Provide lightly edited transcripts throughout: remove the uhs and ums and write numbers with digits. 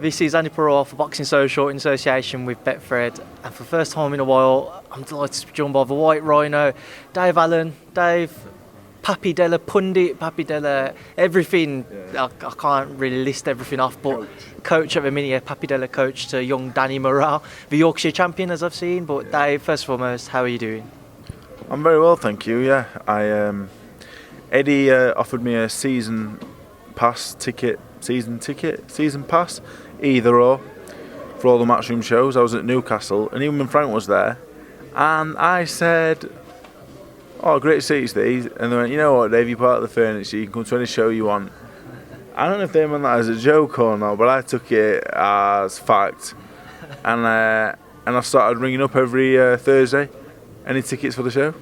This is Andy Murrell for Boxing Social in association with Betfred, and for the first time in a while, I'm delighted to be joined by the White Rhino, Dave Allen. Dave, Papi Della Pundit, Papi Della everything. I can't really list everything off, but coach at the minute, yeah, Papi Della coach to young Danny Murrell, the Yorkshire champion as I've seen. But Dave, first and foremost, how are you doing? I'm very well, thank you. Yeah, Eddie offered me a season pass, either or, for all the matchroom shows. I was at Newcastle, and even when Frank was there, and I said, "Oh, great seats these," and they went, "You know what, Dave? You're part of the furniture. You can come to any show you want." I don't know if they meant that as a joke or not, but I took it as fact, and I started ringing up every Thursday. Any tickets for the show?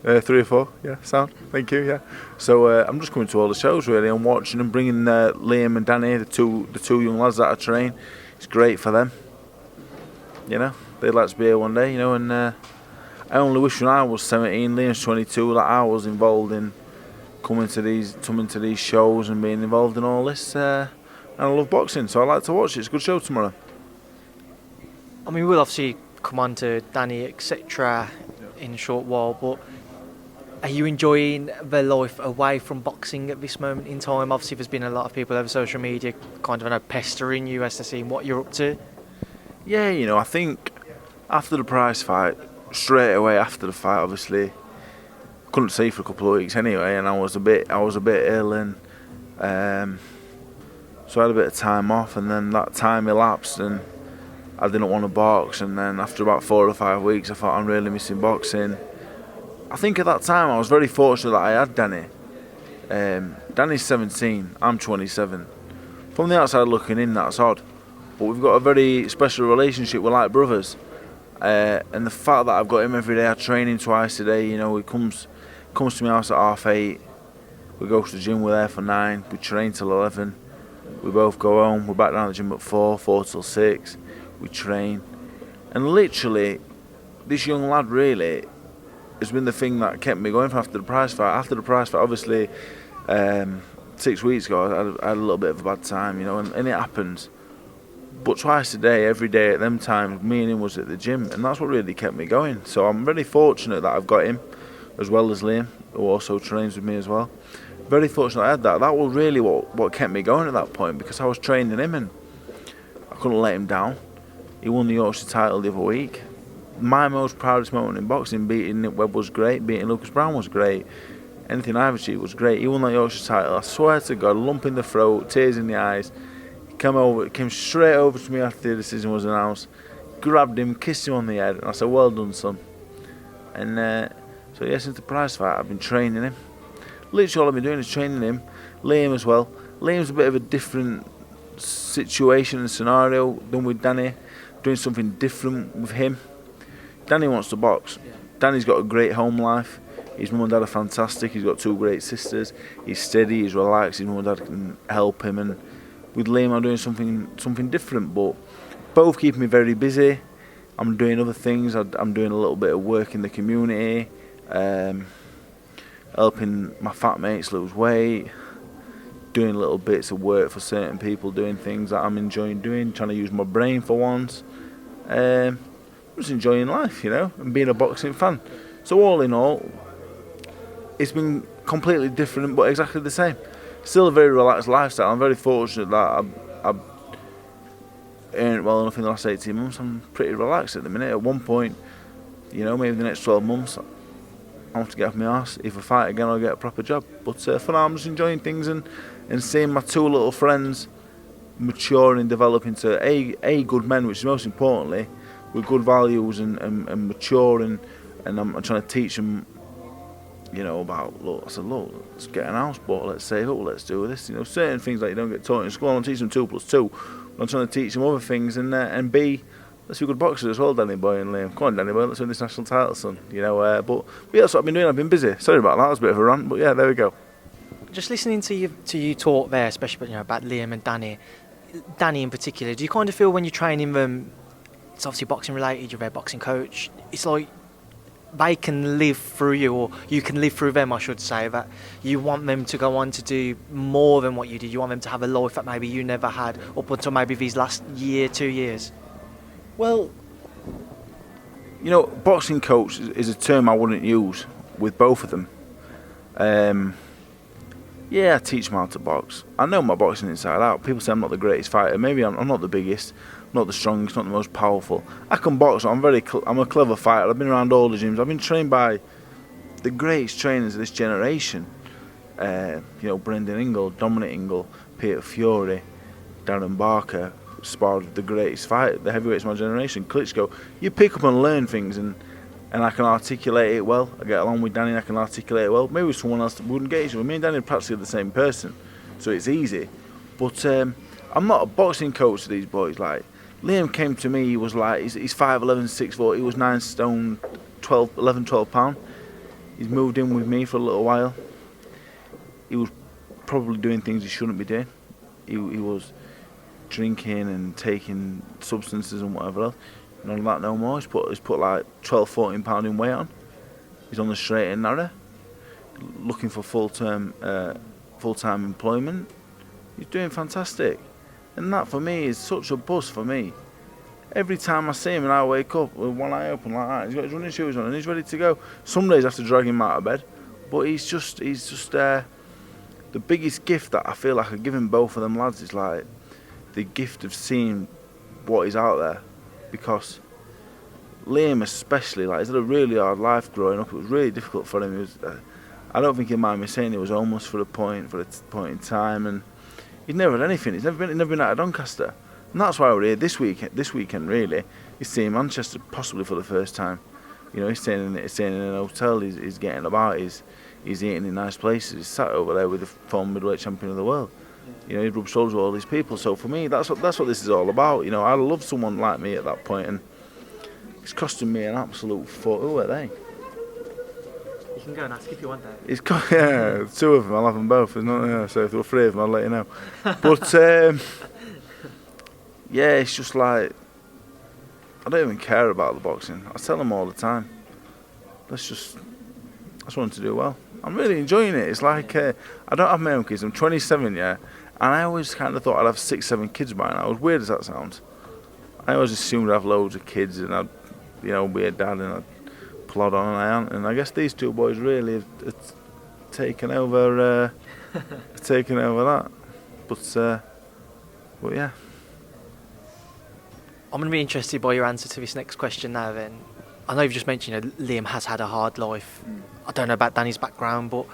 3 or 4, yeah, sound. Thank you, yeah. So I'm just coming to all the shows really and watching and bringing Liam and Danny, the two young lads that I train. It's great for them. You know, they'd like to be here one day. You know, and I only wish when I was 17, Liam's 22, that I was involved in coming to these shows and being involved in all this. And I love boxing, so I like to watch it. It's a good show tomorrow. I mean, we'll obviously come on to Danny, etc. in a short while, but are you enjoying the life away from boxing at this moment in time? Obviously, there's been a lot of people over social media kind of pestering you as to see what you're up to. Yeah, you know, I think after the Price fight, straight away after the fight, obviously, couldn't see for a couple of weeks anyway, and I was a bit ill, and so I had a bit of time off, and then that time elapsed, and I didn't want to box, and then after about 4 or 5 weeks, I thought I'm really missing boxing. I think at that time I was very fortunate that I had Danny. Danny's 17, I'm 27. From the outside looking in, that's odd, but we've got a very special relationship. We're like brothers, and the fact that I've got him every day, I train him twice a day. You know, he comes to my house at 8:30. We go to the gym. We're there for 9. We train till 11. We both go home. We're back down at the gym at 4 till 6. We train, and literally, this young lad really has been the thing that kept me going from after the Price fight. After the Price fight, obviously, 6 weeks ago, I had a little bit of a bad time, you know, and it happens. But twice a day, every day at them times, me and him was at the gym, and that's what really kept me going. So I'm very fortunate that I've got him, as well as Liam, who also trains with me as well. Very fortunate I had that. That was really what kept me going at that point, because I was training him, and I couldn't let him down. He won the Yorkshire title the other week. My most proudest moment in boxing, beating Nick Webb was great, beating Lucas Brown was great. Anything I've achieved was great. He won that Yorkshire title. I swear to God, lump in the throat, tears in the eyes. He came straight over to me after the decision was announced, grabbed him, kissed him on the head, and I said, "Well done, son." And so yeah, since the Price fight, I've been training him. Literally all I've been doing is training him. Liam as well. Liam's a bit of a different situation and scenario than with Danny. Doing something different with him. Danny wants to box. Danny's got a great home life. His mum and dad are fantastic. He's got 2 great sisters. He's steady. He's relaxed. His mum and dad can help him. And with Liam, I'm doing something different. But both keep me very busy. I'm doing other things. I'm doing a little bit of work in the community, helping my fat mates lose weight, doing little bits of work for certain people, doing things that I'm enjoying doing, trying to use my brain for once. Just enjoying life, you know, and being a boxing fan. So all in all, it's been completely different, but exactly the same. Still a very relaxed lifestyle. I'm very fortunate that I've earned well enough in the last 18 months. I'm pretty relaxed at the minute. At one point, you know, maybe the next 12 months, I want to get off my arse. If I fight again, I'll get a proper job. But for now, I'm just enjoying things and seeing my 2 little friends mature and develop into a good men, which is most importantly, with good values and mature, and I'm trying to teach them, you know, about, look, I said, look, let's get an house bought, let's save up, let's do this, you know, certain things that you don't get taught in school. I'm teaching them 2 + 2. I'm trying to teach them other things, and B, let's be good boxers as well, Danny boy and Liam. Come on, Danny boy, let's win this national title, son. You know, but yeah, that's what I've been doing. I've been busy. Sorry about that. That was a bit of a rant, but yeah, there we go. Just listening to you talk there, especially about Liam and Danny in particular, do you kind of feel when you're training them, it's obviously boxing related, you're their boxing coach, it's like they can live through you, or you can live through them, I should say, that you want them to go on to do more than what you did. You want them to have a life that maybe you never had up until maybe these last year, 2 years. Well, boxing coach is a term I wouldn't use with both of them. I teach them how to box. I know my boxing inside out. People say I'm not the greatest fighter. Maybe I'm not the biggest, not the strongest, not the most powerful. I can box. I'm a clever fighter. I've been around all the gyms. I've been trained by the greatest trainers of this generation. Brendan Ingle, Dominic Ingle, Peter Fury, Darren Barker, sparred with the greatest fighter, the heavyweights of my generation, Klitschko. You pick up and learn things, and I can articulate it well. I get along with Danny and I can articulate it well. Maybe someone else wouldn't get it. Me and Danny are practically the same person, so it's easy. But I'm not a boxing coach to these boys. Like, Liam came to me, he was like, he's 5'11", 6'4", he was 9 stone, 12 pound. He's moved in with me for a little while. He was probably doing things he shouldn't be doing. He was drinking and taking substances and whatever else. None of that no more. He's put like 12, 14 pound in weight on. He's on the straight and narrow, looking for full-time employment. He's doing fantastic, and that for me is such a buzz for me. Every time I see him and I wake up with one eye open like that, he's got his running shoes on and he's ready to go. Some days I have to drag him out of bed, but he's just the biggest gift that I feel like I give him, both of them lads, is like the gift of seeing what is out there. Because Liam especially, like, he's had a really hard life growing up. It was really difficult for him. I don't think he'd mind me saying he was almost for a point in time, and he's never had anything. He's never been out of Doncaster, and that's why we're here this weekend. Really, he's seeing Manchester possibly for the first time. He's staying in a hotel. He's getting about. He's eating in nice places. He's sat over there with the former middleweight champion of the world. He rubs shoulders with all these people. So for me, that's what this is all about. I love someone like me at that point, and it's costing me an absolute foot. Who are they? You can go and ask if you want that. It's two of them. I'll have them both. There's not, so if there were three of them, I'll let you know. But it's just like, I don't even care about the boxing. I tell them all the time, I just want them to do well. I'm really enjoying it. It's like, I don't have my own kids. I'm 27, and I always kind of thought I'd have 6, 7 kids by now. As weird as that sounds, I always assumed I'd have loads of kids and I'd, be a dad and I'd plod on, and I ain't. And I guess these two boys really have taken over that. But yeah. I'm going to be interested by your answer to this next question now then. I know you've just mentioned Liam has had a hard life. I don't know about Danny's background, but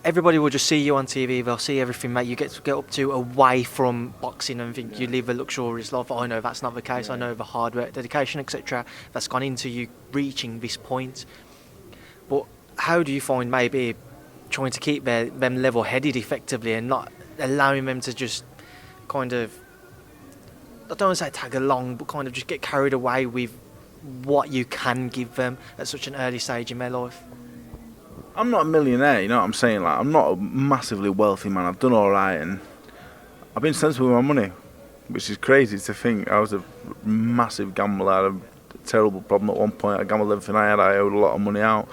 everybody will just see you on TV. They'll see everything that you get up to away from boxing and think you live a luxurious life. I know that's not the case. I know the hard work, dedication, etc. that's gone into you reaching this point. But how do you find maybe trying to keep them level-headed effectively and not allowing them to just kind of, I don't want to say tag along, but kind of just get carried away with what you can give them at such an early stage in their life? I'm not a millionaire, you know what I'm saying? Like, I'm not a massively wealthy man. I've done all right, and I've been sensible with my money, which is crazy to think. I was a massive gambler. I had a terrible problem at one point. I gambled everything I had. I owed a lot of money out.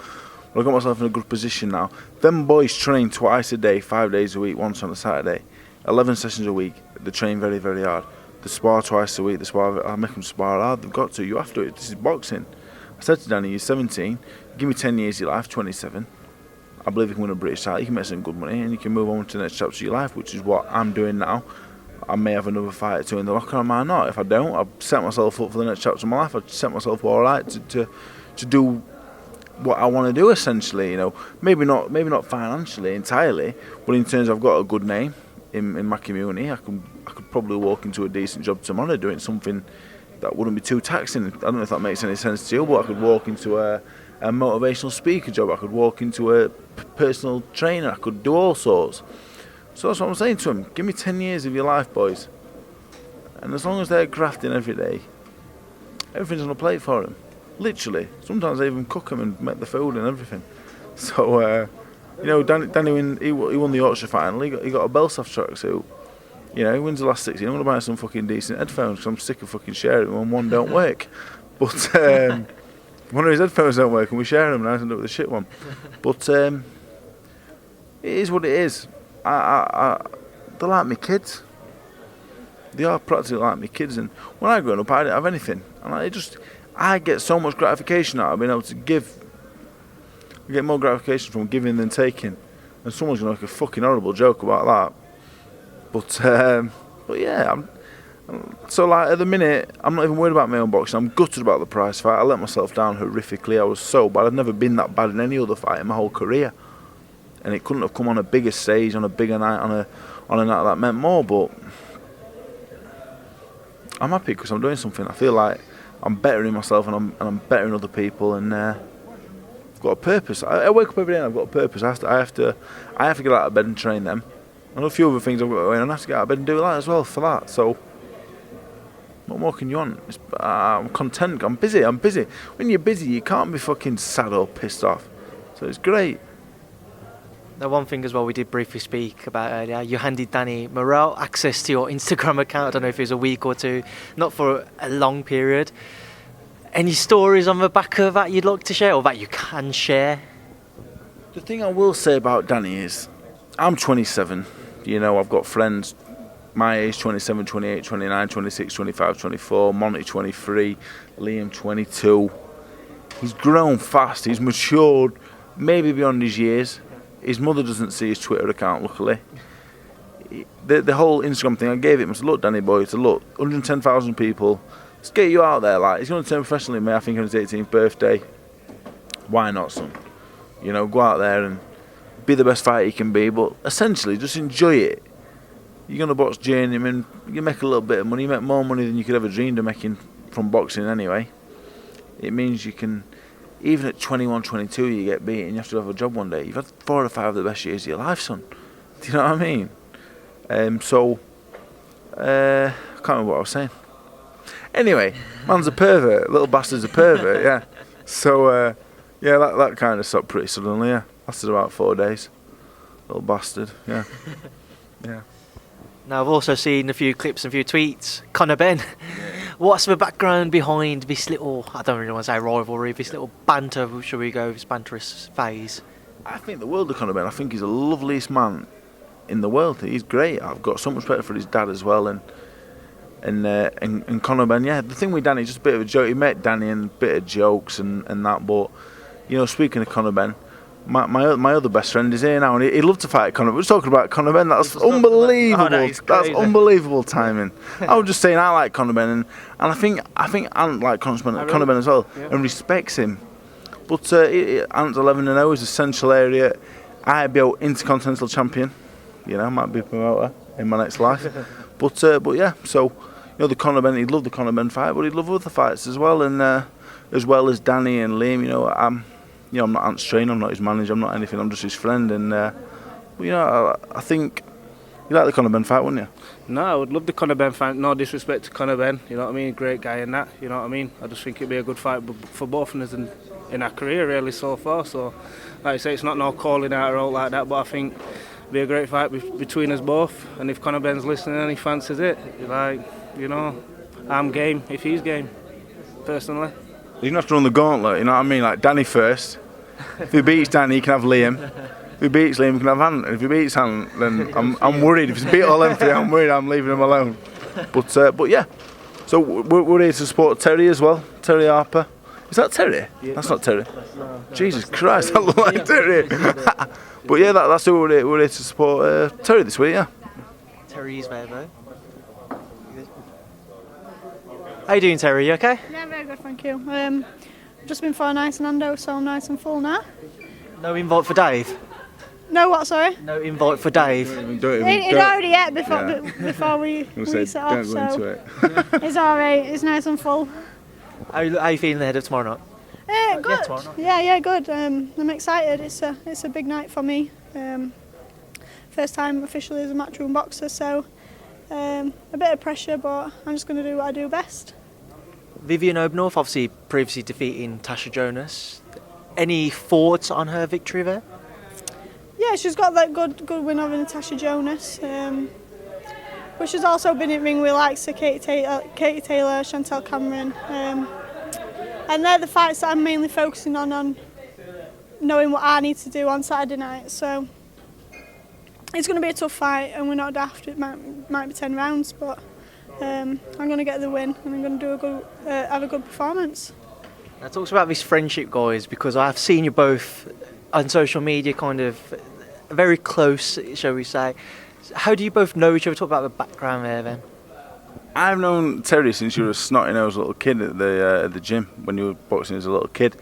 But I got myself in a good position now. Them boys train twice a day, 5 days a week, once on a Saturday, 11 sessions a week. They train very, very hard. They spar twice a week. I make them spar hard. They've got to. You have to. This is boxing. I said to Danny, you're 17. Give me 10 years of your life, 27. I believe you can win a British title. You can make some good money, and you can move on to the next chapter of your life, which is what I'm doing now. I may have another fight or two in the locker. I might not. If I don't, I've set myself up for the next chapter of my life. I've set myself up all right to do what I want to do. Essentially, you know, maybe not financially entirely, but in terms of I've got a good name in my community. I could probably walk into a decent job tomorrow doing something that wouldn't be too taxing. I don't know if that makes any sense to you, but I could walk into a motivational speaker job. I could walk into a personal trainer. I could do all sorts. So that's what I'm saying to them. Give me 10 years of your life, boys. And as long as they're grafting every day, everything's on a plate for them. Literally. Sometimes I even cook them and make the food and everything. So, you know, Danny he won the Yorkshire final. He got a Belsoft tracksuit. You know, he wins the last 16. I'm going to buy some fucking decent headphones because I'm sick of fucking sharing them and one don't work. But one of his headphones don't work and we share them and I end up with a shit one. But it is what it is. They're like my kids. They are practically like my kids, and when I grew up I didn't have anything, and I get so much gratification out of being able to give. I get more gratification from giving than taking, and someone's gonna make a fucking horrible joke about that. But yeah, so like at the minute I'm not even worried about my own boxing. I'm gutted about the prize fight. I let myself down horrifically. I was so bad. I've never been that bad in any other fight in my whole career, and it couldn't have come on a bigger stage, on a bigger night, on a night that meant more. But I'm happy because I'm doing something. I feel like I'm bettering myself and I'm bettering other people, and I've got a purpose. I wake up every day and I've got a purpose. I have to get out of bed and train them. And a few other things I've got to do, and I have to get out of bed and do that as well for that. So what more can you want? I'm content. I'm busy. When you're busy, you can't be fucking sad or pissed off. So it's great. Now, one thing as well we did briefly speak about earlier, you handed Danny Murrell access to your Instagram account. I don't know if it was a week or two, not for a long period. Any stories on the back of that you'd like to share, or that you can share? The thing I will say about Danny is, I'm 27. You know, I've got friends my age, 27, 28, 29, 26, 25, 24, Monty 23, Liam 22. He's grown fast, he's matured, maybe beyond his years. His mother doesn't see his Twitter account, luckily. The whole Instagram thing, I gave him, I said, look, Danny boy, look, 110,000 people, let's get you out there. Like, he's going to turn professional in May, I think, on his 18th birthday. Why not, son? You know, go out there and be the best fighter you can be, but essentially, just enjoy it. You're going to box journeyman, you make a little bit of money, you make more money than you could ever dreamed of making from boxing anyway. It means you can, even at 21, 22, you get beaten, you have to have a job one day. You've had 4 or 5 of the best years of your life, son. Do you know what I mean? I can't remember what I was saying. Anyway, man's a pervert, little bastard's a pervert, yeah. So, yeah, that kind of stopped pretty suddenly, yeah. Lasted about 4 days. Little bastard, yeah. Yeah. Now, I've also seen a few clips and a few tweets. Conor Benn, what's the background behind this little, I don't really want to say rivalry, this little banter, shall we go, this banterous phase? I think the world of Conor Benn. I think he's the loveliest man in the world. He's great. I've got so much respect for his dad as well, and Conor Benn. Yeah, the thing with Danny, just a bit of a joke. He met Danny and a bit of jokes and that. But you know, speaking of Conor Benn, my other best friend is here now, and he'd love to fight Conor. We're talking about Conor Benn. That's unbelievable. That's unbelievable timing. I was just saying I like Conor Benn, and I think Ant like Conor Benn as well, and respects him. But Ant's 11-0 is essential area. IBO Intercontinental Champion. You know, might be a promoter in my next life. But yeah, so you know the Conor Benn. He'd love the Conor Benn fight, but he'd love other fights as well, and as well as Danny and Liam. You know, I'm not Ant's trainer. I'm not his manager. I'm not anything. I'm just his friend. And you know, I think you like the Conor Benn fight, wouldn't you? No, I would love the Conor Benn fight. No disrespect to Conor Benn. You know what I mean? Great guy in that. You know what I mean? I just think it'd be a good fight for both of us in our career really so far. So, like I say, it's not no calling out or all like that, but I think it'd be a great fight between us both. And if Conor Benn's listening and he fancies it, like, you know, I'm game if he's game, personally. You don't have to run the gauntlet, you know what I mean? Like Danny first. If he beats Danny, he can have Liam. If he beats Liam, he can have Ant. If he beats Ant, then I'm worried. If he's beat all them three, I'm worried I'm leaving him alone. But yeah. So we're here to support Terry as well. Terry Harper. Is that Terry? Yeah, that's not Terry. Jesus Christ, that looks like Terry. But yeah, that's who we're here to support Terry this week, yeah. Terry's there though. How you doing, Terry? You okay? Yeah, very good, thank you. I've just been for a nice Nando, so I'm nice and full now. No invite for Dave? No what, sorry? No invite for Dave? It already ate before we set off, so it's alright, it's nice and full. How you feeling ahead of tomorrow night? Good. Tomorrow night. Yeah, good. I'm excited. It's a big night for me. First time officially as a matchroom boxer, so a bit of pressure, but I'm just going to do what I do best. Vivian Obnorth, obviously previously defeating Tasha Jonas. Any thoughts on her victory there? Yeah, she's got that good win over Natasha Jonas. But she's also been in ring with likes of Katie Taylor, Chantel Cameron. And they're the fights that I'm mainly focusing on knowing what I need to do on Saturday night. So it's going to be a tough fight, and we're not daft. It might be 10 rounds, but I'm going to get the win, and I'm going to have a good performance. Now, talk about this friendship, guys, because I've seen you both on social media, kind of very close, shall we say. How do you both know each other? Talk about the background there, then. I've known Terry since you were a snotty-nosed little kid at the gym when you were boxing as a little kid.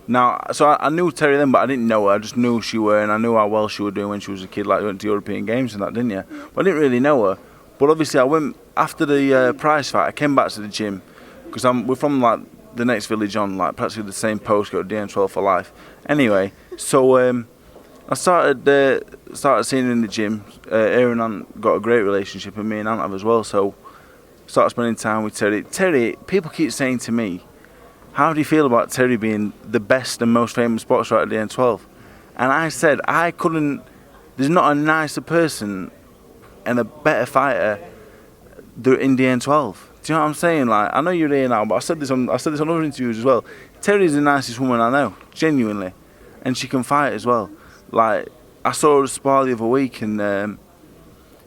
Now, so I knew Terry then, but I didn't know her. I just knew who she were, and I knew how well she was doing when she was a kid. Like, you went to European Games and that, didn't you? But I didn't really know her. But obviously, I went after the prize fight. I came back to the gym because we're from like the next village on, like practically the same postcode, DN12 for life. Anyway, so I started seeing her in the gym. Her and Ant got a great relationship, and me and Ant have as well. So started spending time with Terry. Terry, people keep saying to me, how do you feel about Terry being the best and most famous boxer at the DN12? And I said, there's not a nicer person and a better fighter in DN12. Do you know what I'm saying? Like, I know you're here now, but I said this on other interviews as well. Terry's the nicest woman I know, genuinely. And she can fight as well. Like, I saw her spar the other week, and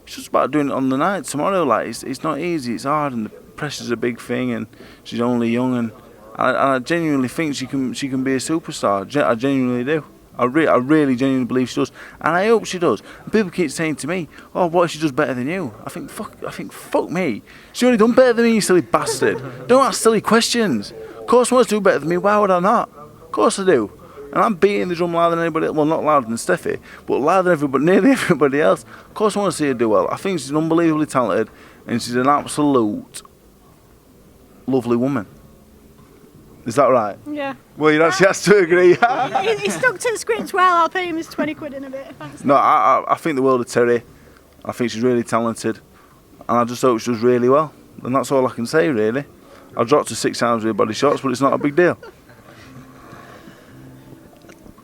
it's just about doing it on the night tomorrow. Like, it's not easy, it's hard, and the pressure's a big thing, and she's only young, and I genuinely think she can be a superstar. I genuinely do. I really genuinely believe she does, and I hope she does. And people keep saying to me, "Oh, what if she does better than you?" I think fuck me. She already done better than me, you silly bastard. Don't ask silly questions. Of course, she wants to do better than me. Why would I not? Of course I do. And I'm beating the drum louder than anybody. Well, not louder than Steffi, but louder than nearly everybody else. Of course, I want to see her do well. I think she's unbelievably talented, and she's an absolute lovely woman. Is that right? Yeah. Well, she has to agree. he stuck to the script well. I'll pay him his 20 quid in a bit. Thanks. No, I think the world of Terry. I think she's really talented, and I just hope she does really well. And that's all I can say, really. I dropped her 6 times with body shots, but it's not a big deal.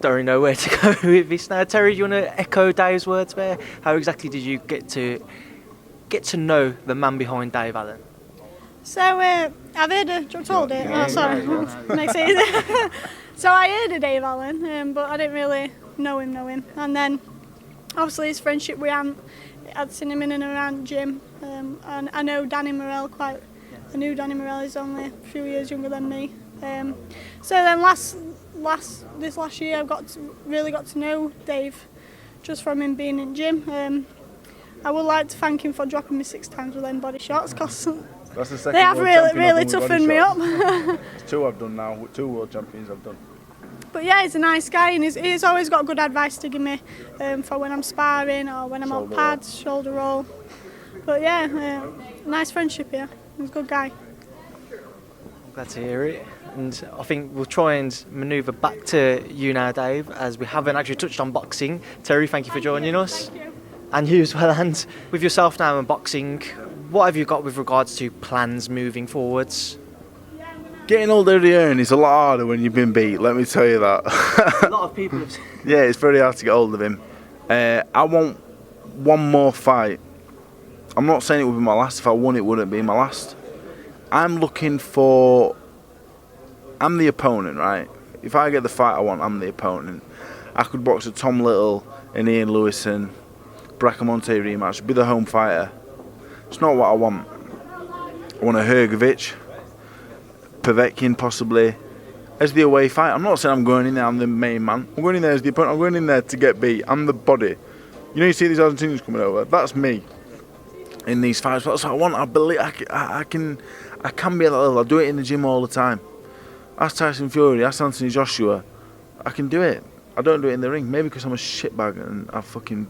Don't really know where to go with this now. Terry, do you want to echo Dave's words there? How exactly did you get to know the man behind Dave Allen? So I've heard of, do you want to hold it? Oh, sorry, makes it easy. So I heard of Dave Allen, but I didn't really know him. And then obviously his friendship with Ant, I'd seen him in and around gym, and I know Danny Murrell quite. I knew Danny Murrell is only a few years younger than me. So then this last year I've really got to know Dave just from him being in gym. I would like to thank him for dropping me 6 times with them body shots, because That's the second they have world really champion I've done with toughened me body up. shots. 2 I've done now, 2 world champions I've done. But yeah, he's a nice guy, and he's always got good advice to give me for when I'm sparring or when I'm on pads, shoulder roll. But yeah, nice friendship here. He's a good guy. I'm glad to hear it. And I think we'll try and manoeuvre back to you now, Dave, as we haven't actually touched on boxing. Terry, thank you for joining us. Thank you. And you as well. And with yourself now and boxing, what have you got with regards to plans moving forwards? Getting older at the earn is a lot harder when you've been beat, let me tell you that. A lot of people have... Yeah, it's very hard to get hold of him. I want one more fight. I'm not saying it would be my last. If I won, it wouldn't be my last. I'm the opponent, right? If I get the fight I want, I'm the opponent. I could box a Tom Little, an Ian Lewison, Bracamonte rematch, be the home fighter. It's not what I want. I want a Hrgovic, Povetkin possibly, as the away fight. I'm not saying I'm going in there, I'm the main man. I'm going in there as the opponent. I'm going in there to get beat. I'm the body. You know, you see these Argentinians coming over. That's me in these fights. That's what I want. I believe I can be at that level. I do it in the gym all the time. Ask Tyson Fury, ask Anthony Joshua. I can do it. I don't do it in the ring. Maybe because I'm a shitbag and I fucking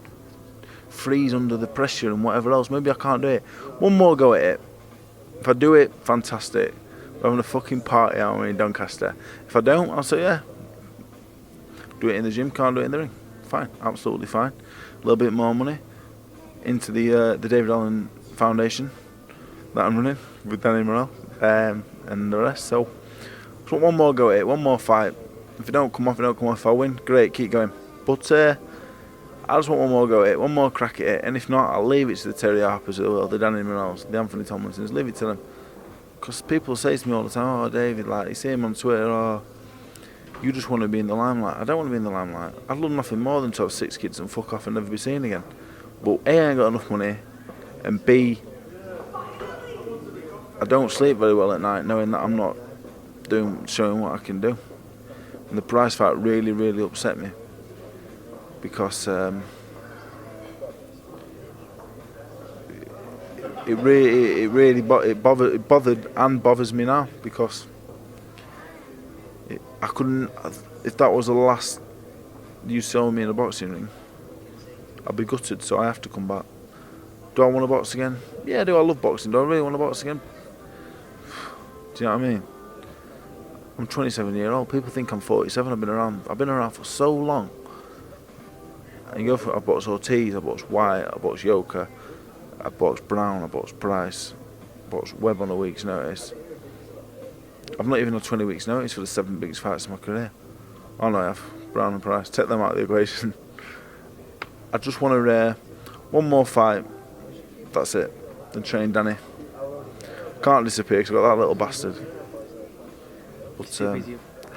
freeze under the pressure and whatever else. Maybe I can't do it. One more go at it. If I do it, fantastic. We're having a fucking party out in Doncaster. If I don't, I'll say, yeah, do it in the gym, can't do it in the ring. Fine, absolutely fine. A little bit more money into the David Allen Foundation that I'm running with Danny Murrell and the rest. So one more go at it, one more fight. If it don't come off, it don't come off. If I win, great, keep going. But I just want one more go at it, one more crack at it. And if not, I'll leave it to the Terry Harpers of the world, the Danny Murrells, the Anthony Tomlinsons. Leave it to them. Because people say to me all the time, oh David, like you see him on Twitter, oh you just want to be in the limelight. I don't want to be in the limelight. I'd love nothing more than to have 6 kids and fuck off and never be seen again. But A, I ain't got enough money, and B, I don't sleep very well at night knowing that I'm not showing what I can do. And the prize fight really, really upset me because it bothered and bothers me now because I couldn't. If that was the last you saw me in a boxing ring, I'd be gutted. So I have to come back. Do I want to box again? Yeah, do I love boxing? Do I really want to box again? Do you know what I mean? I'm 27 years old. People think I'm 47. I've been around for so long. And you go for, I boxed Ortiz, I boxed White, I boxed Yoka, I boxed Brown, I boxed Price, I boxed Webb on a week's notice. I've not even had 20 weeks notice for the 7 biggest fights in my career. Oh no, I have. Brown and Price. Take them out of the equation. I just want to one more fight. That's it. Then train Danny. Can't disappear because I've got that little bastard. But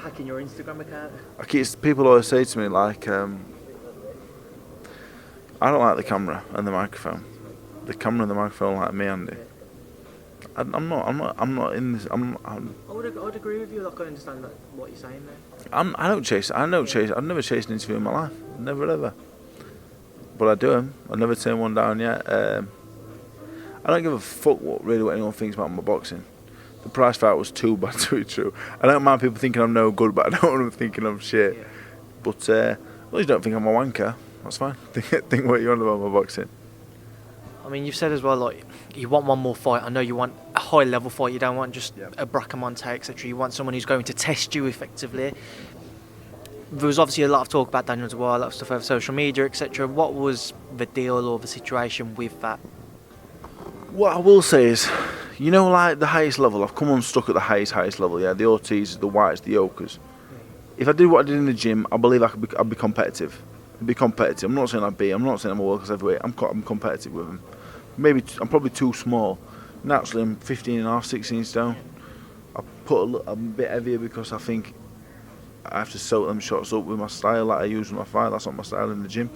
Hacking your Instagram account. People always say to me like, I don't like the camera and the microphone. The camera and the microphone like me, Andy. I'm not in this. I would agree with you. Like, I understand what you're saying there. I've never chased an interview in my life. Never ever. But I do them. I've never turned one down yet. I don't give a fuck what anyone thinks about my boxing. The prize fight was too bad to be true. I don't mind people thinking I'm no good, but I don't want them thinking I'm shit. Yeah. But as long as you don't think I'm a wanker, that's fine. think what you want about my boxing. I mean, you've said as well, like, you want one more fight. I know you want a high-level fight. You don't want just a Bracamonte, etc. You want someone who's going to test you effectively. There was obviously a lot of talk about Daniel Dubois, a lot of stuff over social media, etc. What was the deal or the situation with that? What I will say is, you know, like the highest level, I've come unstuck at the highest level, yeah, the Ortizes, the Whites, the Yokas. If I did what I did in the gym, I believe I'd be competitive. I'm not saying I'm not saying I'm a world class heavyweight. I'm competitive with them. Maybe I'm probably too small. Naturally, I'm 15 and a half, 16 stone. I put a bit heavier because I think I have to soak them shots up with my style like I use when I fight. That's not my style in the gym.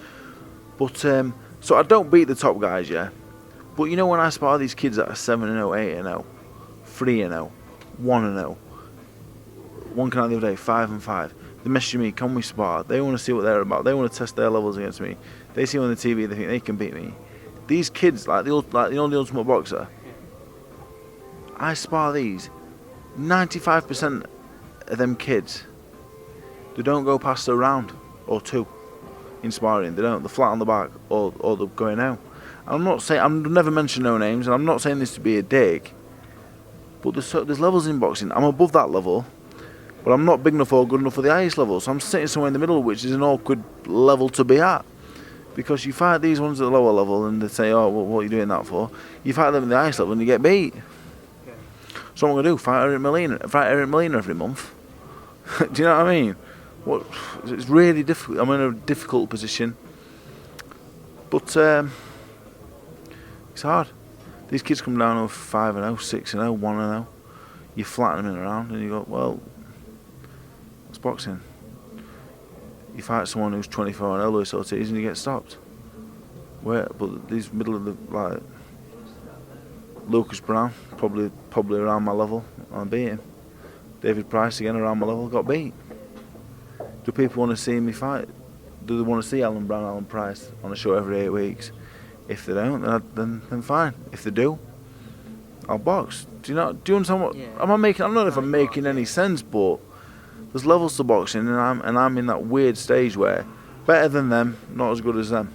But so I don't beat the top guys, yeah. But you know when I spar these kids that are 7-0, 8-0, 3-0, 1-0, one came out the other day, 5-5. They message me, can we spar? They want to see what they're about. They want to test their levels against me. They see on the TV, they think they can beat me. These kids, like the Ultimate Boxer, I spar these. 95% of them kids, they don't go past a round or two in sparring. They don't. They're flat on the back or they're going out. I'm not saying, I've never mentioned no names, and I'm not saying this to be a dick, but there's levels in boxing. I'm above that level, but I'm not big enough or good enough for the highest level, so I'm sitting somewhere in the middle, which is an awkward level to be at. Because you fight these ones at the lower level, and they say, oh, well, what are you doing that for? You fight them at the highest level, and you get beat. Yeah. So what I'm going to do, fight Eric Molina every month? Do you know what I mean? It's really difficult. I'm in a difficult position. But it's hard. These kids come down with 5-0, 6-0, 1-0. You flatten them in around and you go, well, it's boxing. You fight someone who's 24-0, Luis Ortiz, and you get stopped. But these middle of the, like, Lucas Brown, probably around my level, I beat him. David Price again around my level, got beat. Do people want to see me fight? Do they want to see Alan Brown, Alan Price on a show every 8 weeks? If they don't, then fine. If they do, I'll box. Do you understand what? Yeah. Am I making? I don't know if I'm making any sense, but there's levels to boxing, and I'm in that weird stage where better than them, not as good as them.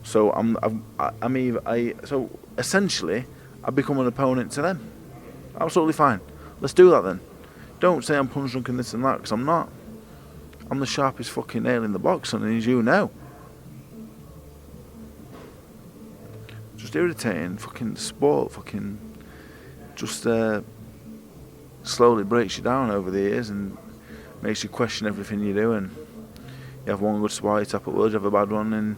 So so essentially, I become an opponent to them. Absolutely fine. Let's do that then. Don't say I'm punch drunk and this and that, because I'm not. I'm the sharpest fucking nail in the box, and as you know. Just irritating, fucking sport, fucking just slowly breaks you down over the years and makes you question everything you do. And you have one good spar, you tap at words, you have a bad one,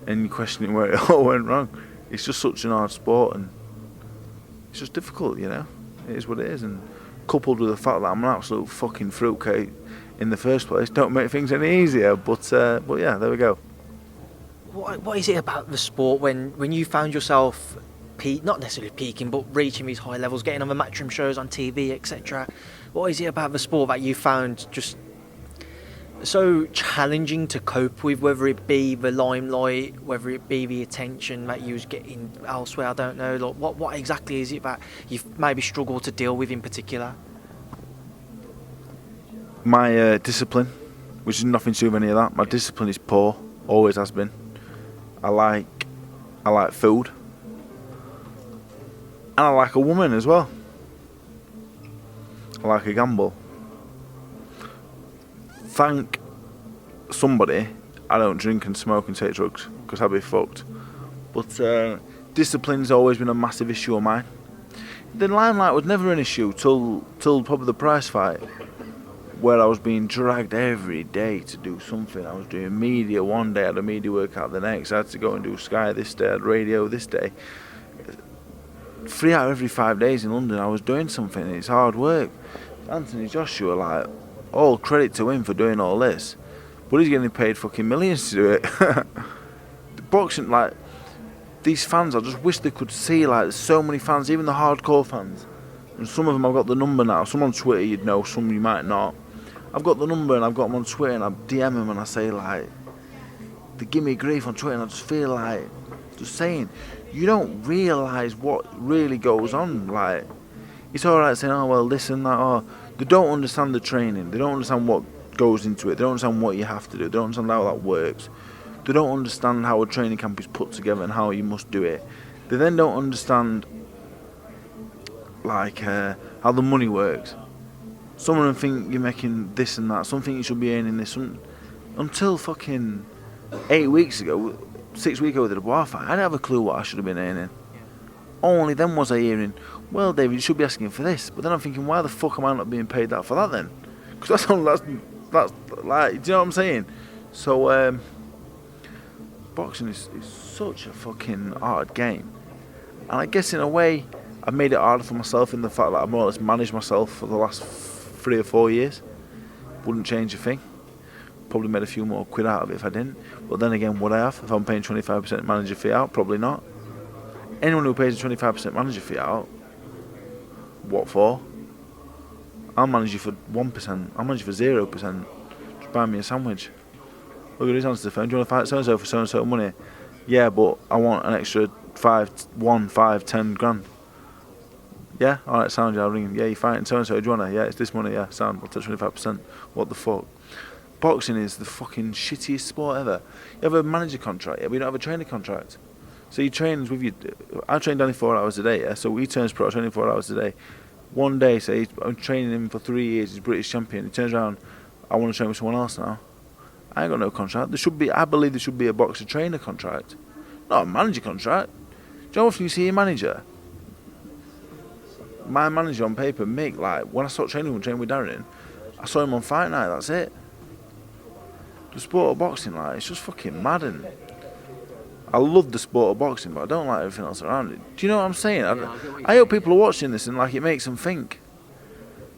and you're questioning where it all went wrong. It's just such an hard sport, and it's just difficult, you know. It is what it is, and coupled with the fact that I'm an absolute fucking fruitcake in the first place, don't make things any easier. But yeah, there we go. What is it about the sport when you found yourself not necessarily peaking, but reaching these high levels, getting on the matchroom shows on TV, etc.? What is it about the sport that you found just so challenging to cope with, whether it be the limelight, whether it be the attention that you was getting elsewhere? I don't know. Like, what exactly is it that you've maybe struggled to deal with in particular? My discipline, which is nothing to do with any of that. My discipline is poor, always has been. I like food, and I like a woman as well. I like a gamble. Thank somebody I don't drink and smoke and take drugs, because I'd be fucked. But discipline's always been a massive issue of mine. The limelight was never an issue till probably the prize fight, where I was being dragged every day to do something. I was doing media one day, I had a media workout the next, I had to go and do Sky this day, I had radio this day. 3 out of every 5 days in London I was doing something. It's hard work. Anthony Joshua, like, all credit to him for doing all this, but he's getting paid fucking millions to do it. The boxing, like, these fans, I just wish they could see, like, there's so many fans, even the hardcore fans, and some of them I've got the number now. Some on Twitter you'd know, some you might not. I've got the number and I've got them on Twitter, and I DM them and I say, like, they give me grief on Twitter, and I just feel like just saying, you don't realise what really goes on. Like, it's alright saying, oh well, this and that, or they don't understand the training, they don't understand what goes into it, they don't understand what you have to do, they don't understand how that works, they don't understand how a training camp is put together and how you must do it. They then don't understand, like, how the money works. Some of them think you're making this and that, some think you should be earning this. Until fucking 8 weeks ago, 6 weeks ago with the Dubois fight, I didn't have a clue what I should have been earning. Only then was I hearing, well, David, you should be asking for this. But then I'm thinking, why the fuck am I not being paid that for that then? Because that's like, do you know what I'm saying? So, boxing is such a fucking hard game. And I guess in a way, I've made it harder for myself in the fact that I've more or less managed myself for the last 3 or 4 years. Wouldn't change a thing. Probably made a few more quid out of it if I didn't. But then again, would I have? If I'm paying 25% manager fee out, probably not. Anyone who pays a 25% manager fee out, what for? I'll manage you for 1%. I'll manage you for 0%. Just buy me a sandwich. Look at his answer to the phone. Do you want to fight so-and-so for so-and-so money? Yeah, but I want an extra 10 grand. Yeah? Alright, sound, I'll ring him. Yeah, you're fighting so-and-so. Do you want to? Yeah, it's this money. Yeah, sound. I'll take 25%. What the fuck? Boxing is the fucking shittiest sport ever. You have a manager contract, yeah, but you don't have a trainer contract. So he trains with you. I train Danny 4 hours a day, yeah. So he turns pro, training 4 hours a day. One day, say I'm training him for 3 years. He's British champion. He turns around, I want to train with someone else now. I ain't got no contract. I believe there should be a boxer trainer contract, not a manager contract. Do you know how often you see a manager? My manager on paper, Mick, like, when I started training with Darren, I saw him on fight night. That's it. The sport of boxing, like, it's just fucking mad. And I love the sport of boxing, but I don't like everything else around it. Do you know what I'm saying? I hope people are watching this and, like, it makes them think.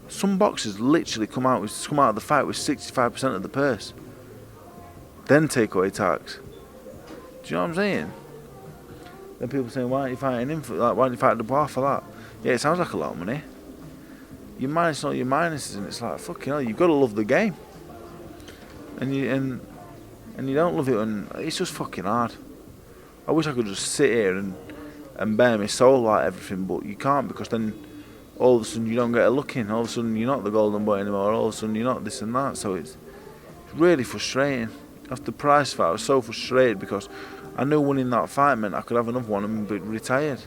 Some boxers literally come out of the fight with 65% of the purse, then take away tax. Do you know what I'm saying? Then people saying, why aren't you fighting him for, like, why aren't you fighting Dubois for that? Yeah, it sounds like a lot of money. You minus all your minuses, and it's like, fucking hell, you've got to love the game. And you don't love it, and it's just fucking hard. I wish I could just sit here and bare my soul like everything, but you can't, because then all of a sudden you don't get a look in. All of a sudden you're not the golden boy anymore. All of a sudden you're not this and that. So it's really frustrating. After the prize fight, I was so frustrated because I knew winning that fight meant I could have another one and be retired.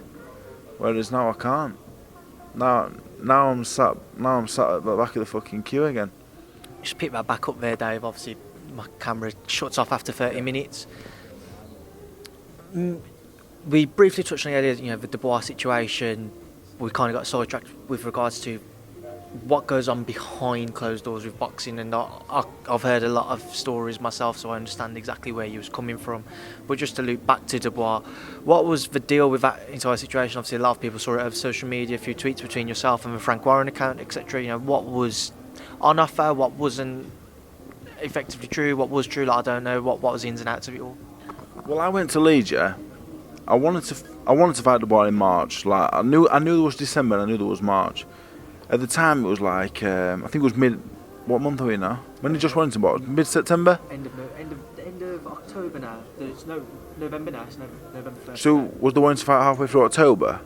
Whereas now I can't. Now I'm sat at the back of the fucking queue again. Just pick that back up there, Dave. Obviously, my camera shuts off after 30 minutes. We briefly touched on the idea, the Dubois situation. We kind of got sidetracked with regards to what goes on behind closed doors with boxing, and I've heard a lot of stories myself, so I understand exactly where you was coming from. But just to loop back to Dubois, what was the deal with that entire situation? Obviously, a lot of people saw it over social media, a few tweets between yourself and the Frank Warren account, etc. You know, what was on offer, what wasn't effectively true, what was true, like, I don't know, what was the ins and outs of it all? Well, I went to Leeds. Yeah. I wanted to fight Dubois in March. Like I knew there was December, and I knew there was March. At the time, it was like I think it was mid. What month are we now? When did Josh Wellington box? Mid-September. End of October now. There's no November now. It's November 1st. So was the Wellington fight halfway through October?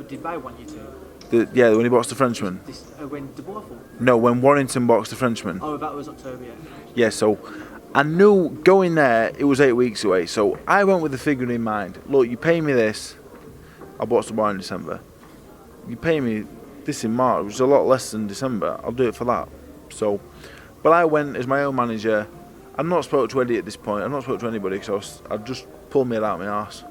Did they want you to? Yeah, when he boxed the Frenchman. When Dubois fought? No, when Warrington boxed the Frenchman. Oh, that was October, yeah. Yeah, so I knew going there, it was 8 weeks away. So I went with the figure in mind. Look, you pay me this, I'll box Dubois in December. You pay me this in March, which is a lot less than December, I'll do it for that. So, but I went as my own manager. I've not spoke to Eddie at this point. I've not spoke to anybody because I'd just pulled me out of my arse.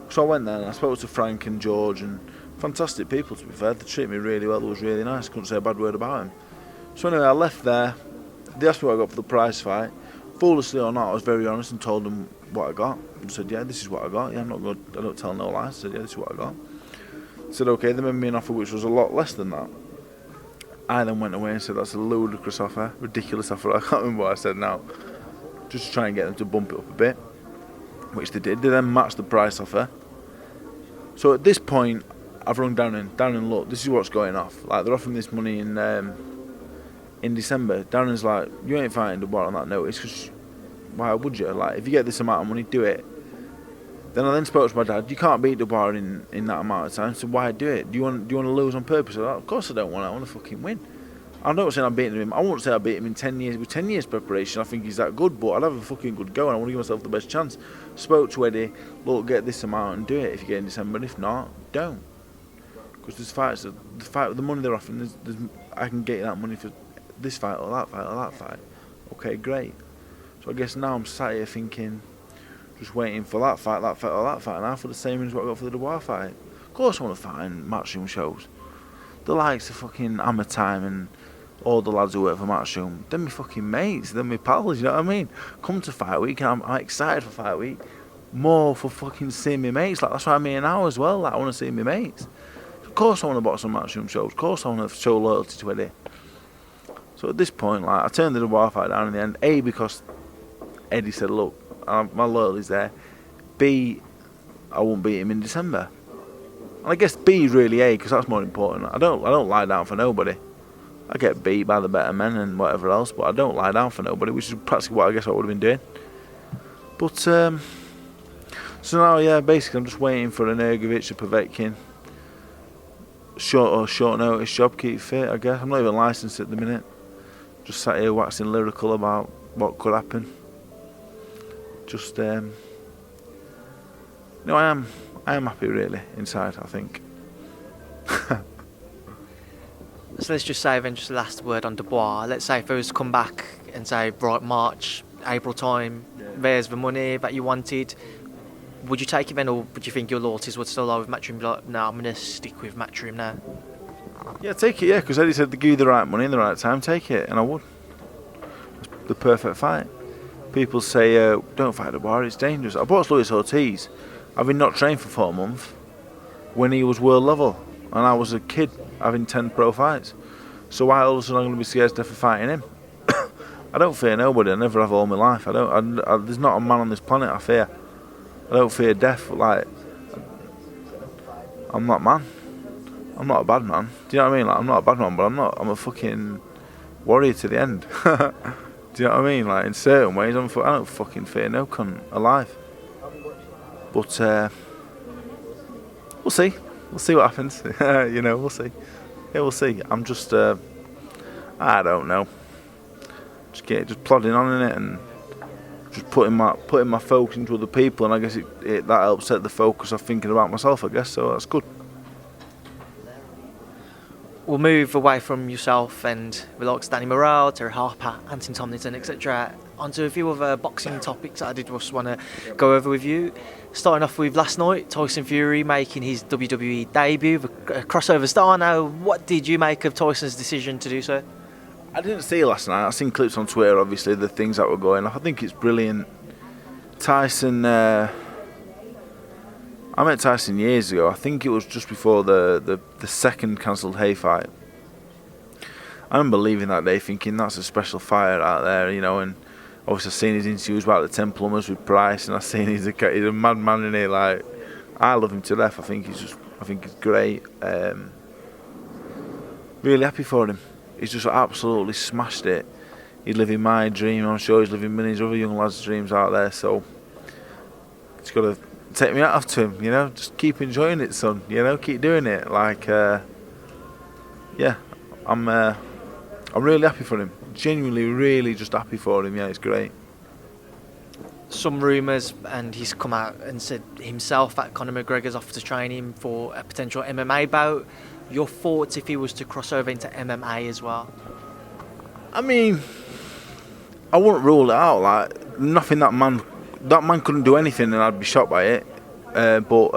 So I went there and I spoke to Frank and George, and fantastic people, to be fair. They treated me really well. It was really nice. Couldn't say a bad word about him. So anyway, I left there. They asked me what I got for the prize fight. Foolishly or not, I was very honest and told them what I got. And said, yeah, this is what I got. Yeah, I'm not good. I don't tell no lies. I said, yeah, this is what I got. Said, okay, they made me an offer which was a lot less than that. I then went away and said, that's a ludicrous offer, ridiculous offer. I can't remember what I said now. Just to try and get them to bump it up a bit, which they did. They then matched the price offer. So at this point, I've rung down and look, this is what's going off. Like, they're offering this money in December. Darren's like, you ain't fighting Dubois on that notice, because why would you? Like, if you get this amount of money, do it. Then I then spoke to my dad. You can't beat Dubois in that amount of time, so why do it? Do you want to lose on purpose? I was like, of course I don't want. I want to fucking win. I'm not saying I'm beating him. I won't say I beat him in 10 years. With 10 years preparation, I think he's that good, but I'd have a fucking good go, and I want to give myself the best chance. Spoke to Eddie. Look, get this amount and do it if you get in December. If not, don't. Because there's fights. The fight with the money they're offering, I can get you that money for this fight or that fight or that fight. Okay, great. So I guess now I'm sat here thinking, just waiting for that fight or that fight, and I for the same as what I got for the Dubois fight. Of course I want to fight in matchroom shows. The likes of fucking Hammer Time and all the lads who work for matchroom, they're my fucking mates, they're my pals, you know what I mean? Come to fight week, and I'm excited for fight week. More for fucking seeing my mates. Like, that's why I'm here now as well. Like, I want to see my mates. Of course I want to box on matchroom shows. Of course I want to show loyalty to Eddie. So at this point, like, I turned the Dubois fight down in the end. A, because Eddie said, look, my loyalty's there. B, I won't beat him in December. And I guess B is really A, because that's more important. I don't lie down for nobody. I get beat by the better men and whatever else, but I don't lie down for nobody, which is practically what I guess I would have been doing. But so now, yeah, basically I'm just waiting for an Ergovic, a Povetkin. Short notice job, keep fit, I guess. I'm not even licensed at the minute. Just sat here waxing lyrical about what could happen. Just, I am happy really inside, I think. So let's just say then, just the last word on Dubois. Let's say if it was to come back and say, right, March, April time, there's the money that you wanted. Would you take it then, or would you think your loyalties would still lie with Matchroom? Like, no, I'm going to stick with Matchroom now. Yeah, take it, yeah, because Eddie said to give you the right money in the right time, take it, and I would. It's the perfect fight. People say, don't fight Dubois, it's dangerous. I boxed Luis Ortiz, having not trained for 4 months, when he was world level, and I was a kid having 10 pro fights. So why all of a sudden I'm going to be scared to death for fighting him? I don't fear nobody, I never have all my life. There's not a man on this planet I fear. I don't fear death. Like, I'm not man. I'm not a bad man. Do you know what I mean? Like, I'm not a bad man, but I'm a fucking warrior to the end. Do you know what I mean? Like, in certain ways, I don't fucking fear no cunt alive. But we'll see. We'll see what happens. You know, we'll see. Yeah, we'll see. I'm just, I don't know. Just plodding on in it and just putting my focus into other people, and I guess that helps set the focus of thinking about myself, I guess. So that's good. we'll move away from yourself and relax Danny Murrell, Terry Harper, Anthony Tomlinson, etc. onto a few other boxing topics that I did just want to go over with you. Starting off with last night, Tyson Fury making his WWE debut, a crossover star now. What did you make of Tyson's decision to do so? I didn't see it last night. I seen clips on Twitter, obviously, the things that were going off. I think it's brilliant. Tyson, I met Tyson years ago. I think it was just before the second cancelled Hay fight. I remember leaving that day thinking that's a special fighter out there, you know, and obviously I've seen his interviews about the 10 plumbers with Price, and I've seen he's a madman in here. Like, I love him to death. I think he's great. Really happy for him. He's just absolutely smashed it. He's living my dream. I'm sure he's living millions of other young lads' dreams out there. So it's got to take me out of to him. You know, just keep enjoying it, son. You know, keep doing it. Like, yeah, I'm really happy for him. Genuinely, really, just happy for him. Yeah, it's great. Some rumours, and he's come out and said himself that Conor McGregor's off to train him for a potential MMA bout. Your thoughts if he was to cross over into MMA as well? I mean, I wouldn't rule it out. Like, nothing that man couldn't do anything, and I'd be shocked by it. But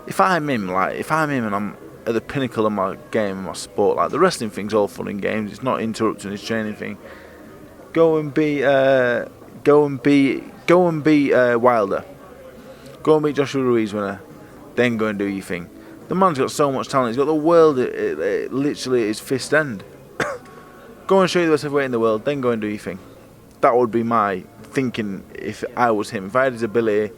if I'm him and I'm at the pinnacle of my game and my sport, like the wrestling thing's all fun and games. It's not interrupting his training thing. Go and beat Wilder. Go and beat Joshua Ruiz winner. Then go and do your thing. The man's got so much talent. He's got the world literally at his fist end. Go and show you the best heavyweight in the world. Then go and do your thing. That would be my thinking if I was him. If I had his ability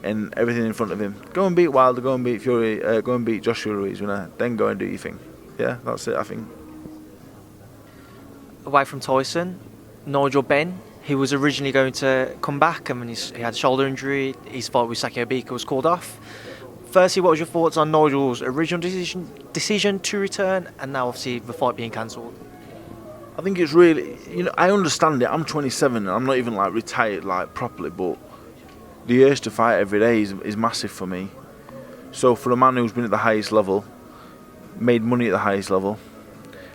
and everything in front of him, go and beat Wilder. Go and beat Fury. Go and beat Joshua Ruiz winner. Then go and do your thing. Yeah, that's it. I think. Away from Tyson, Nigel Benn. He was originally going to come back, and when he had a shoulder injury, his fight with Saki Obika was called off. Firstly, what was your thoughts on Nigel's original decision to return, and now obviously the fight being cancelled? I think it's really, you know, I understand it. I'm 27 and I'm not even like retired like properly, but the urge to fight every day is massive for me. So for a man who's been at the highest level, made money at the highest level,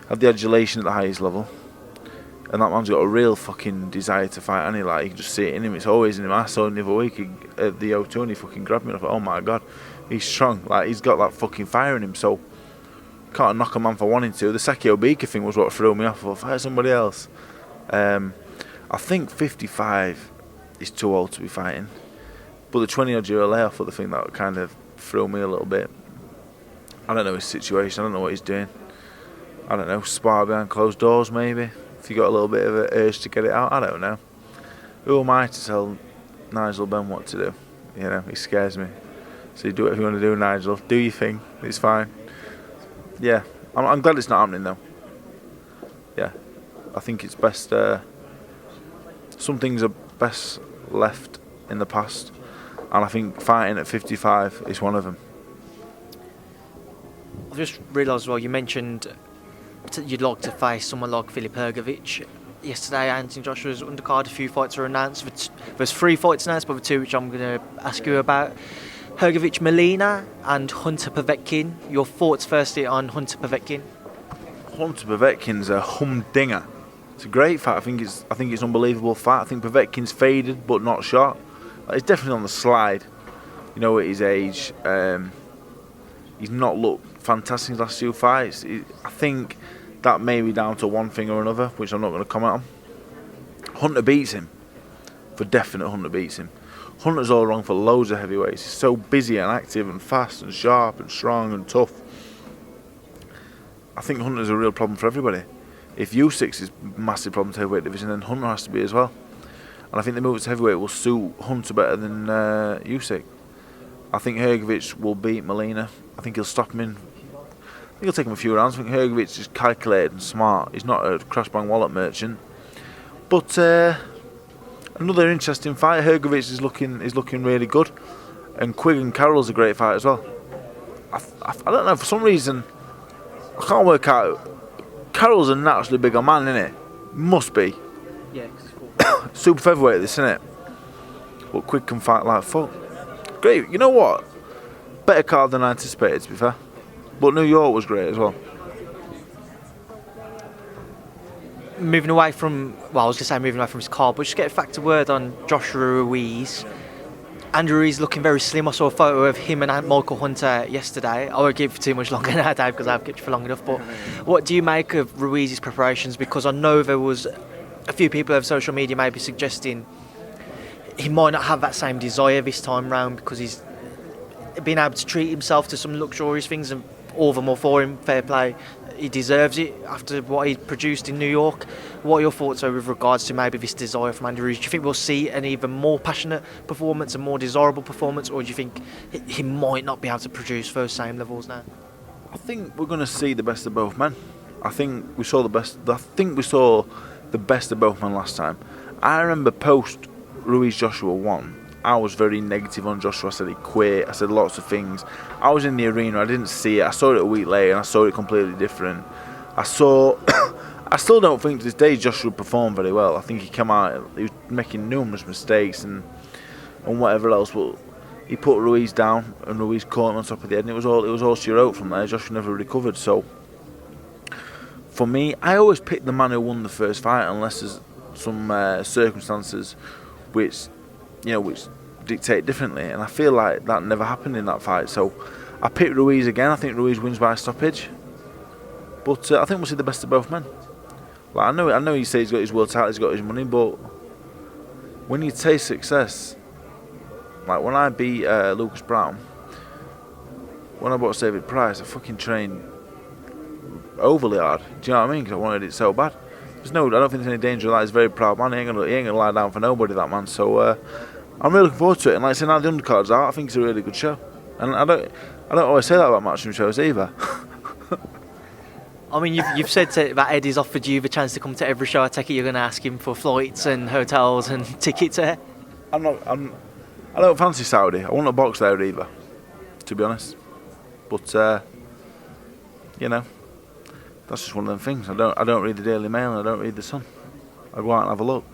had the adulation at the highest level, and that man's got a real fucking desire to fight, and you can just see it in him. It's always in him. I saw him the other week at the O2 and he fucking grabbed me and I thought, oh my god, he's strong. Like, he's got that fucking fire in him, so can't knock a man for wanting to. The Saki Obika thing was what threw me off. I thought, fight somebody else. I think 55 is too old to be fighting, but the 20-odd year layoff was the thing that kind of threw me a little bit. I don't know his situation. I don't know what he's doing. I don't know, spar behind closed doors maybe. If you got a little bit of an urge to get it out, I don't know. Who am I to tell Nigel Benn what to do? You know, he scares me. So you do whatever you want to do, Nigel. Do your thing. It's fine. Yeah, I'm glad it's not happening though. Yeah, I think it's best. Some things are best left in the past, and I think fighting at 55 is one of them. I've just realised as well, you mentioned you'd like to face someone like Filip Hrgović. Yesterday, Anthony Joshua's undercard, a few fights were announced. There's 3 fights announced, but the 2 which I'm going to ask you about. Hrgović Molina and Hunter Povetkin. Your thoughts firstly on Hunter Povetkin? Hunter Povetkin's a humdinger. It's a great fight. I think it's an unbelievable fight. I think Povetkin's faded but not shot. He's definitely on the slide. You know, at his age, he's not looked fantastic in his last 2 fights. I think that may be down to one thing or another, which I'm not going to comment on. Hunter beats him. For definite, Hunter beats him. Hunter's all wrong for loads of heavyweights. He's so busy and active and fast and sharp and strong and tough. I think Hunter's a real problem for everybody. If Usyk's is a massive problem to heavyweight division, then Hunter has to be as well. And I think the move to heavyweight will suit Hunter better than Usyk. I think Hrgović will beat Molina. I think he'll stop him in. I think he'll take him a few rounds. I think Hrgović is calculated and smart. He's not a crash bang wallet merchant. But another interesting fight. Hrgović is looking really good, and Quigg and Carroll's a great fight as well. I don't know, for some reason I can't work out. Carroll's a naturally bigger man, isn't it? Must be. Yeah, 'cause it's cool. Super featherweight, this, isn't it? But Quigg can fight like fuck. Great. You know what? Better card than I anticipated, to be fair. But New York was great as well. Moving away from, well, I was going to say moving away from his car, but just get back to word on Joshua Ruiz. Andrew Ruiz looking very slim. I saw a photo of him and Michael Hunter yesterday. I won't give too much longer now, Dave, because I've kept you for long enough. But what do you make of Ruiz's preparations? Because I know there was a few people over social media maybe suggesting he might not have that same desire this time round because he's been able to treat himself to some luxurious things, and all the more for him. Fair play. He deserves it after what he produced in New York. What are your thoughts with regards to maybe this desire from Andy Ruiz? Do you think we'll see an even more passionate performance, a more desirable performance, or do you think he might not be able to produce those same levels now? I think we're going to see the best of both men. I think we saw the best of both men last time. I remember post Ruiz Joshua 1, I was very negative on Joshua. I said he quit. I said lots of things. I was in the arena. I didn't see it. I saw it a week later, and I saw it completely different. I still don't think to this day Joshua performed very well. I think he came out. He was making numerous mistakes and whatever else. But he put Ruiz down, and Ruiz caught him on top of the head, and it was all she wrote from there. Joshua never recovered. So for me, I always pick the man who won the first fight, unless there's some circumstances which dictate differently, and I feel like that never happened in that fight. So I picked Ruiz again. I think Ruiz wins by stoppage, but I think we'll see the best of both men. Like, I know he says he's got his world title, he's got his money, but when you taste success, like when I beat Lucas Brown, when I boxed David Price, I fucking trained overly hard. Do you know what I mean? Because I wanted it so bad. I don't think there's any danger of that. He's a very proud man. He ain't gonna lie down for nobody, that man. So I'm really looking forward to it. And like I said, now the undercard's out, I think it's a really good show. And I don't always say that about matchroom shows either. I mean, you've said that Eddie's offered you the chance to come to every show. I take it you're going to ask him for flights and hotels and tickets there. I don't fancy Saudi. I won't box there either, to be honest. But that's just one of them things. I don't read the Daily Mail and I don't read the Sun. I go out and have a look.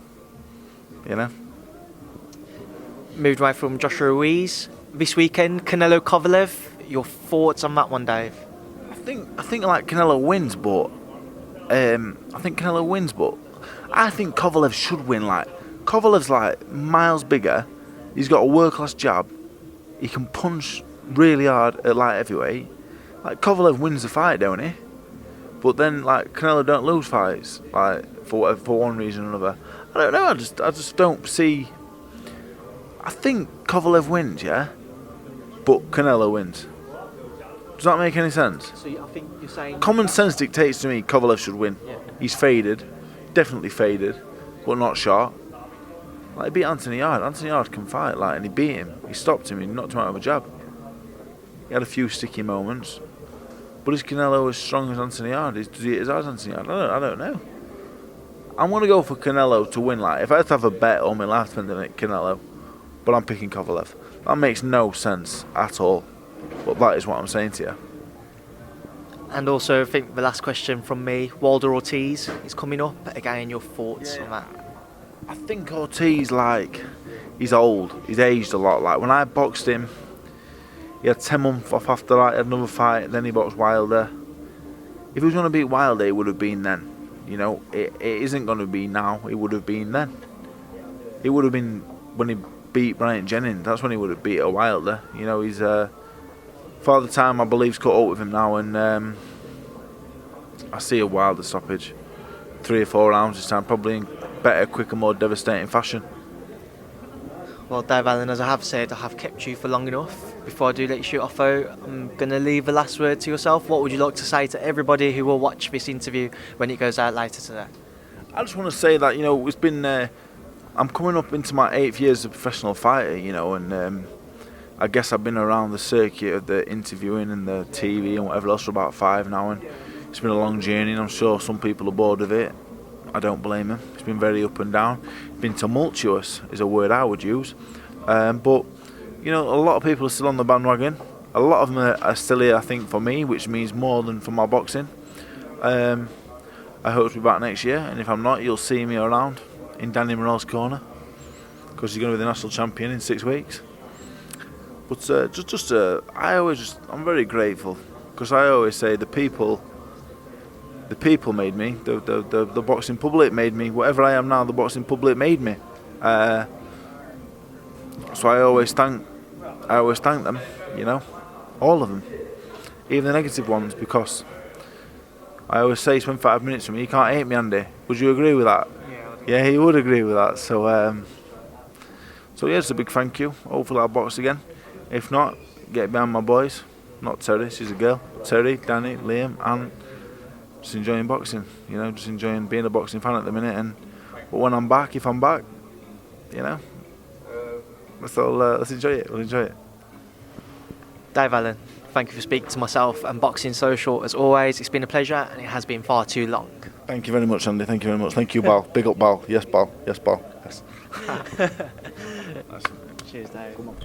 Moved away from Joshua Ruiz this weekend, Canelo-Kovalev. Your thoughts on that one, Dave? I think like Canelo wins, but I think Kovalev should win. Like, Kovalev's like miles bigger. He's got a world-class jab. He can punch really hard at light heavyweight. Like, Kovalev wins the fight, don't he? But then, like, Canelo don't lose fights, like, for one reason or another. I don't know. I just don't see. I think Kovalev wins, yeah, but Canelo wins. Does that make any sense? So I think you're saying common sense dictates to me Kovalev should win. Yeah. He's faded, definitely faded, but not shot. Like, he beat Anthony Yarde. Anthony Yarde can fight, like, and he beat him. He stopped him. He knocked him out of a jab. He had a few sticky moments. But is Canelo as strong as Anthony Yarde? Does he as hard as Anthony Yarde? I don't know. I'm going to go for Canelo to win. Like, if I had to have a bet all my life, spending it Canelo, but I'm picking Kovalev. That makes no sense at all. But that is what I'm saying to you. And also, I think the last question from me, Wilder Ortiz is coming up. Again, your thoughts on that? I think Ortiz, like, he's old. He's aged a lot. Like, when I boxed him, he had 10 months off after that. He had another fight. Then he boxed Wilder. If he was going to beat Wilder, it would have been then. It isn't going to be now. It would have been then. It would have been when he beat Bryant Jennings. That's when he would have beat a Wilder. He's Father Time, I believe, is caught up with him now, and I see a Wilder stoppage. 3 or 4 rounds this time, probably in better, quicker, more devastating fashion. Well, Dave Allen, as I have said, I have kept you for long enough. Before I do let you shoot off, though, I'm going to leave the last word to yourself. What would you like to say to everybody who will watch this interview when it goes out later today? I just want to say that, it's been... I'm coming up into my 8th year as a professional fighter, and I guess I've been around the circuit of the interviewing and the TV and whatever else for about 5 now, and it's been a long journey, and I'm sure some people are bored of it. I don't blame them. It's been very up and down. It's been tumultuous is a word I would use. But, a lot of people are still on the bandwagon. A lot of them are still here, I think, for me, which means more than for my boxing. I hope to be back next year, and if I'm not, you'll see me around in Danny Murrell's corner, because he's going to be the national champion in 6 weeks. But I'm very grateful because I always say the people made me. The boxing public made me. Whatever I am now, the boxing public made me. So I always thank them, you know, all of them, even the negative ones, because I always say spend 5 minutes with me, you can't hate me, Andy. Would you agree with that? Yeah, he would agree with that. So yeah, it's a big thank you. Hopefully I'll box again. If not, get behind my boys. Not Terry, she's a girl. Terry, Danny, Liam, and just enjoying boxing. You know, just enjoying being a boxing fan at the minute. But when I'm back, if I'm back, you know, let's enjoy it. We'll enjoy it. Dave Allen, thank you for speaking to myself and Boxing Social as always. It's been a pleasure and it has been far too long. Thank you very much, Andy. Thank you very much. Thank you, Bal. Big up, Bal. Yes, Bal. Yes, Bal. Yes. Cheers, Dave. Come on.